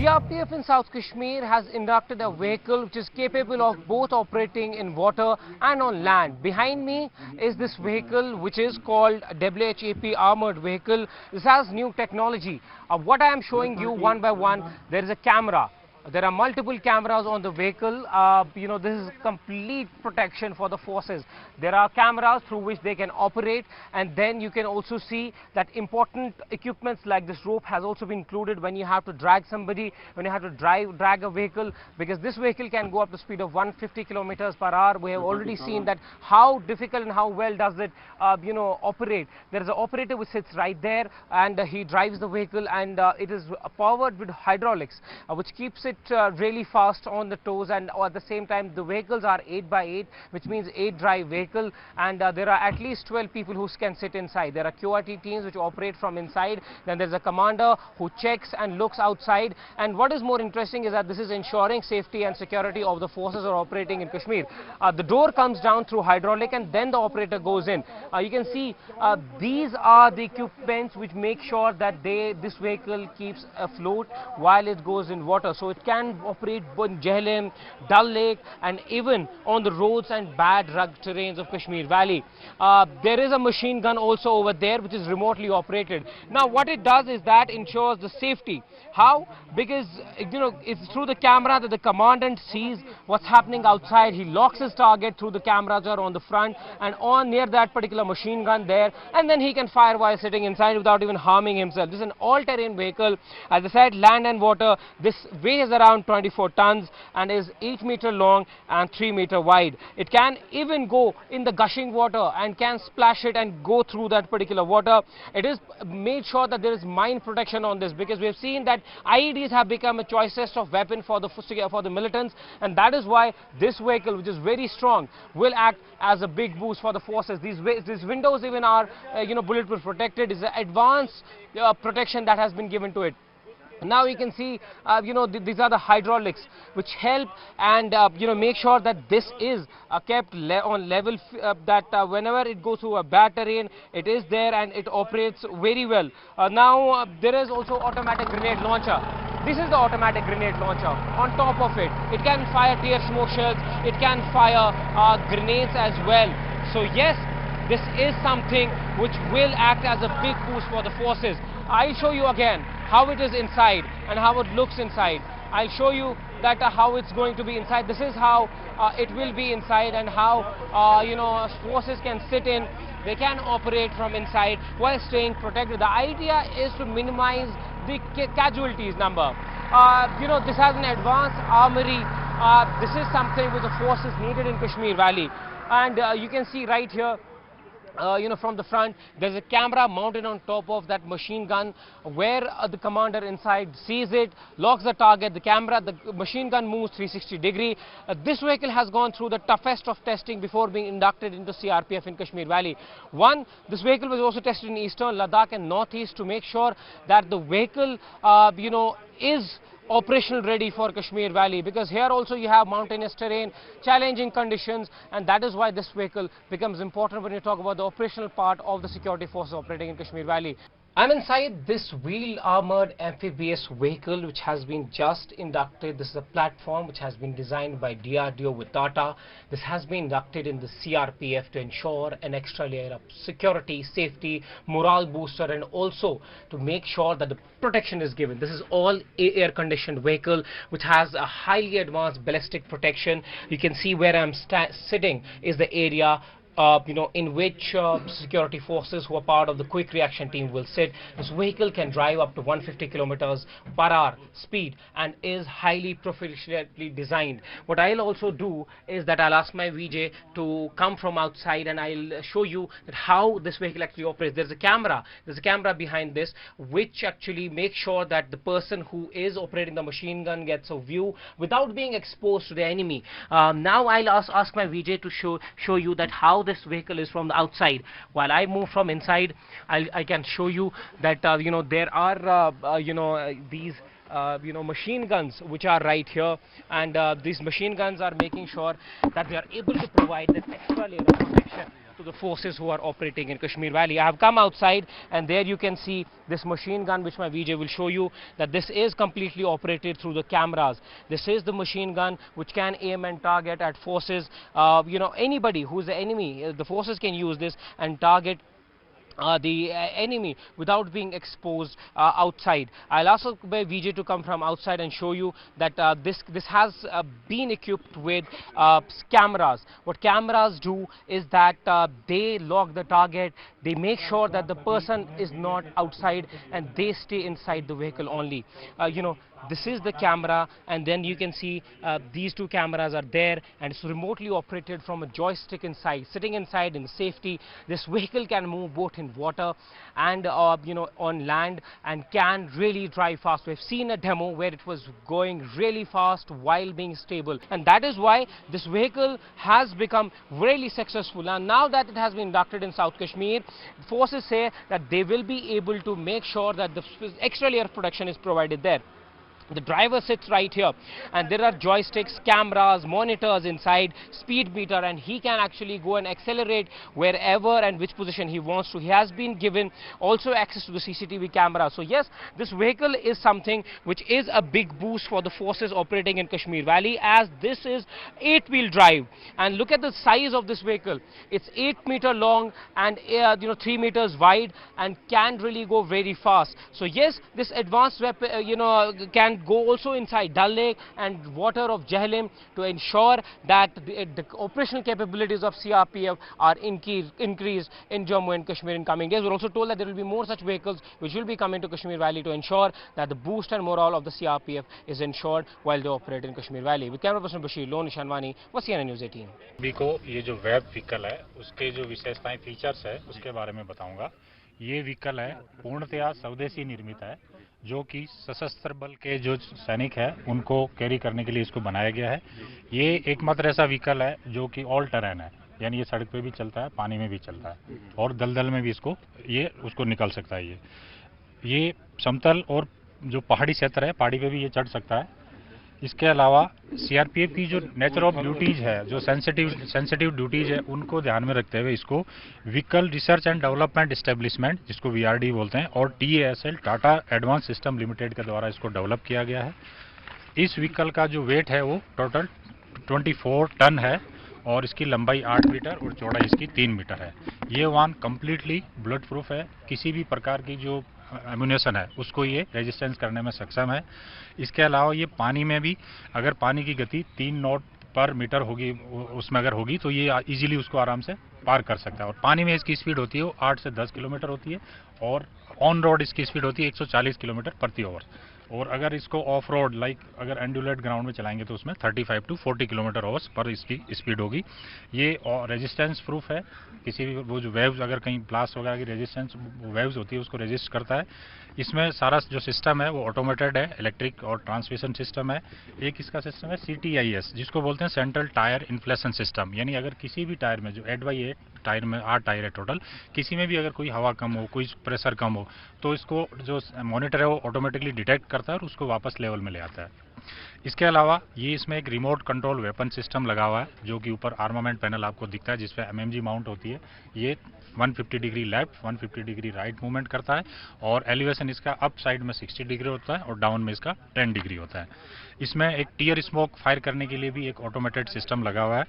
CRPF in South Kashmir has inducted a vehicle which is capable of both operating in water and on land. Behind me is this vehicle which is called WhAP armored vehicle. This has new technology. What I am showing you one by one, there is a camera. There are multiple cameras on the vehicle. This is complete protection for the forces. There are cameras through which they can operate, and then you can also see that important equipments like this rope has also been included when you have to drag somebody, when you have to drag a vehicle, because this vehicle can go up to speed of 150 kilometers per hour. We have already seen that how difficult and how well does it operate. There is an operator which sits right there, and he drives the vehicle, and it is powered with hydraulics, which keeps it really fast on the toes, and at the same time the vehicles are 8x8, which means 8 drive vehicle, and there are at least 12 people who can sit inside. There are QRT teams which operate from inside, then there's a commander who checks and looks outside, and what is more interesting is that this is ensuring safety and security of the forces are operating in Kashmir. The door comes down through hydraulic, and then the operator goes in. You can see these are the equipments which make sure that this vehicle keeps afloat while it goes in water, so it can operate in Jhelum, Dal Lake, and even on the roads and bad rugged terrains of Kashmir Valley. There is a machine gun also over there which is remotely operated. Now what it does is that ensures the safety. How? Because it's through the camera that the commandant sees what's happening outside. He locks his target through the cameras are on the front and on near that particular machine gun there, and then he can fire while sitting inside without even harming himself. This is an all-terrain vehicle. As I said, land and water. This weighs around 24 tons and is 8 meter long and 3 meter wide. It can even go in the gushing water and can splash it and go through that particular water. It is made sure that there is mine protection on this, because we have seen that IEDs have become a choicest of weapon for the militants, and that is why this vehicle, which is very strong, will act as a big boost for the forces. These windows even are bulletproof protected. It's an advanced protection that has been given to it. Now you can see, these are the hydraulics which help and make sure that this is kept on level, that whenever it goes through a bad terrain, it is there and it operates very well. Now there is also automatic grenade launcher. This is the automatic grenade launcher. On top of it, it can fire tear smoke shells, it can fire grenades as well. So yes, this is something which will act as a big boost for the forces. I'll show you again how it is inside and how it looks inside. I'll show you that how it's going to be inside. This is how it will be inside, and how forces can sit in. They can operate from inside while staying protected. The idea is to minimize the casualties number. This has an advanced armory. This is something which the forces needed in Kashmir Valley, and you can see right here. From the front, there's a camera mounted on top of that machine gun, where the commander inside sees it, locks the target, the machine gun moves 360 degree. This vehicle has gone through the toughest of testing before being inducted into CRPF in Kashmir Valley. This vehicle was also tested in eastern Ladakh and northeast to make sure that the vehicle, is operational ready for Kashmir Valley, because here also you have mountainous terrain, challenging conditions, and that is why this vehicle becomes important when you talk about the operational part of the security forces operating in Kashmir Valley. I'm inside this wheel armored amphibious vehicle which has been just inducted. This is a platform which has been designed by DRDO with Tata. This has been inducted in the CRPF to ensure an extra layer of security, safety, morale booster, and also to make sure that the protection is given. This is all air conditioned vehicle which has a highly advanced ballistic protection. You can see where I'm sitting is the area in which security forces who are part of the quick reaction team will sit. This vehicle can drive up to 150 kilometers per hour speed and is highly professionally designed. What I'll also do is that I'll ask my VJ to come from outside, and I'll show you that how this vehicle actually operates. There's a camera behind this which actually makes sure that the person who is operating the machine gun gets a view without being exposed to the enemy. Now I'll ask my VJ to show you that how this vehicle is from the outside. While I move from inside, I can show you that there are these machine guns which are right here, and these machine guns are making sure that they are able to provide that extra layer of protection to the forces who are operating in Kashmir Valley. I have come outside, and there you can see this machine gun, which my VJ will show you, that this is completely operated through the cameras. This is the machine gun which can aim and target at forces, anybody who's the enemy. The forces can use this and target the enemy without being exposed outside. I'll also beg VJ to come from outside and show you that this has been equipped with cameras. What cameras do is that they log the target, they make sure that the person is not outside and they stay inside the vehicle only. This is the camera, and then you can see these two cameras are there, and it's remotely operated from a joystick inside. Sitting inside in safety, this vehicle can move both in water and on land, and can really drive fast. We've seen a demo where it was going really fast while being stable, and that is why this vehicle has become really successful. And now that it has been inducted in South Kashmir, forces say that they will be able to make sure that the extra layer of protection is provided there. The driver sits right here, and there are joysticks, cameras, monitors inside, speed meter, and he can actually go and accelerate wherever and which position he wants to. He has been given also access to the CCTV camera. So yes, this vehicle is something which is a big boost for the forces operating in Kashmir Valley, as this is 8-wheel drive. And look at the size of this vehicle. It's 8-meter long and 3 meters wide, and can really go very fast. So yes, this advanced weapon can go also inside Dal Lake and water of Jhelum to ensure that the operational capabilities of CRPF are increased in Jammu and Kashmir in coming days. We're also told that there will be more such vehicles which will be coming to Kashmir Valley to ensure that the boost and morale of the CRPF is ensured while they operate in Kashmir Valley. With camera person Bashir, Lone Nishanwani, CNN News 18. अभी को ये जो WhAP vehicle है उसके जो विशेषताएं features है उसके बारे में बताऊंगा। ये व्हीकल है पूर्णतया स्वदेशी निर्मित है, जो कि सशस्त्र बल के जो सैनिक है उनको कैरी करने के लिए इसको बनाया गया है। ये एकमात्र ऐसा व्हीकल है जो कि ऑल टेरेन है, यानी ये सड़क पे भी चलता है, पानी में भी चलता है और दलदल में भी उसको निकल सकता है। ये समतल और जो पहाड़ी क्षेत्र है, पहाड़ी पे भी ये चढ़ सकता है। इसके अलावा सीआरपीएफ की जो नेचर ऑफ ड्यूटीज है, जो सेंसिटिव ड्यूटीज है, उनको ध्यान में रखते हुए इसको vehicle research and development establishment, जिसको वीआरडी बोलते हैं, और TASL Tata advance system limited के द्वारा इसको डेवलप किया गया है। इस व्हीकल का जो वेट है वो टोटल 24 टन है और इसकी लंबाई 8 मीटर और चौड़ाई इसकी 3 मीटर है। ये वाहन कम्प्लीटली बुलेट प्रूफ है, किसी भी प्रकार की जो एम्यूनेशन है उसको ये रेजिस्टेंस करने में सक्षम है। इसके अलावा ये पानी में भी, अगर पानी की गति 3 नॉट पर मीटर होगी, उसमें अगर होगी तो ये इजीली उसको आराम से पार कर सकता है। और पानी में इसकी स्पीड होती है वो 8 से 10 किलोमीटर होती है, और ऑन रोड इसकी स्पीड होती है 140 किलोमीटर प्रति आवर। और अगर इसको ऑफ रोड अगर एंडुलेट ग्राउंड में चलाएंगे तो उसमें 35 टू 40 किलोमीटर आवर्स पर इसकी स्पीड होगी। ये रेजिस्टेंस प्रूफ है, किसी भी वो जो वेव्स, अगर कहीं ब्लास्ट वगैरह की रेजिस्टेंस वेव्स होती है उसको रेजिस्ट करता है। इसमें सारा जो सिस्टम है वो ऑटोमेटेड है, इलेक्ट्रिक और ट्रांसमिशन सिस्टम है। एक इसका सिस्टम है CTIS, जिसको बोलते हैं सेंट्रल टायर इन्फ्लेशन सिस्टम, यानी अगर किसी भी टायर में, जो 8x8 टायर में 8 टायर है टोटल, किसी में भी अगर कोई हवा कम हो, कोई प्रेशर कम हो, तो इसको जो मॉनिटर है वो ऑटोमेटिकली डिटेक्ट करता है और उसको वापस लेवल में ले आता है। इसके अलावा ये इसमें एक रिमोट कंट्रोल वेपन सिस्टम लगा हुआ है, जो कि ऊपर आर्मामेंट पैनल आपको दिखता है जिसपे MMG माउंट होती है। ये 150 degree left 150 degree right movement करता है, और एलिवेशन इसका अप साइड में 60 डिग्री होता है और डाउन में इसका 10 डिग्री होता है। इसमें एक टीयर स्मोक फायर करने के लिए भी एक ऑटोमेटेड सिस्टम लगा हुआ है,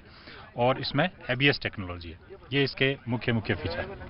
और इसमें ABS टेक्नोलॉजी है। ये इसके मुख्य फीचर है।